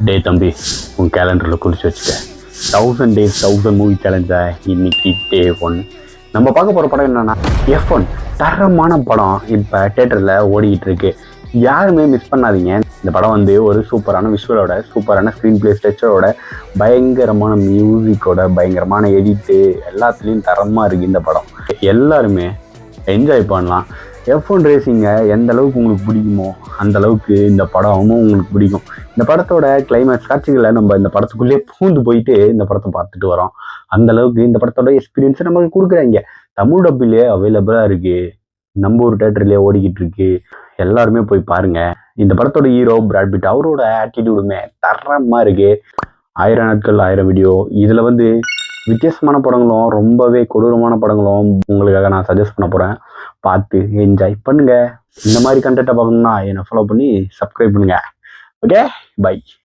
டே தம்பி, உன் கேலண்டரில் குறித்து வச்சுக்க. 1000 days 1000 மூவி சேலஞ்சா இன்னைக்கு டே 1. நம்ம பார்க்க போகிற படம் என்னன்னா F1. தரமான படம் இப்போ தேட்டரில் ஓடிக்கிட்டு இருக்கு. யாருமே மிஸ் பண்ணாதீங்க. இந்த படம் வந்து ஒரு சூப்பரான விஷுவலோட, சூப்பரான ஸ்க்ரீன் பிளே ஸ்ட்ரக்சரோட, பயங்கரமான மியூசிக்கோட, பயங்கரமான எடிட்டு எல்லாத்துலேயும் தரமாக இருக்குது இந்த படம். எல்லாருமே என்ஜாய் பண்ணலாம். F1 ரேசிங்கை எந்த அளவுக்கு உங்களுக்கு பிடிக்குமோ அந்த அளவுக்கு இந்த படமும் உங்களுக்கு பிடிக்கும். இந்த படத்தோட கிளைமேக்ஸ் காட்சிகளை நம்ம இந்த படத்துக்குள்ளேயே பூந்து போயிட்டு இந்த படத்தை பார்த்துட்டு வரோம். அந்த அளவுக்கு இந்த படத்தோட எக்ஸ்பீரியன்ஸை நமக்கு கொடுக்குறாங்க. தமிழ் டப்பிலே அவைலபிளாக இருக்கு, நம்ம ஒரு தேட்டர்லேயே ஓடிக்கிட்டு இருக்கு. எல்லாருமே போய் பாருங்க. இந்த படத்தோட ஹீரோ பிராட் பிட், அவரோட ஆட்டிடியூடுமே தரமாக இருக்கு. 1000 நாட்கள் 1000 வீடியோ. இதில் வந்து வித்தியாசமான படங்களும் ரொம்பவே கொடூரமான படங்களும் உங்களுக்காக நான் சஜஸ்ட் பண்ண போகிறேன். பார்த்து என்ஜாய் பண்ணுங்க. இந்த மாதிரி கண்டென்ட்டை பார்க்கணும்னா என்னை ஃபாலோ பண்ணி சப்ஸ்கிரைப் பண்ணுங்க. Okay, by.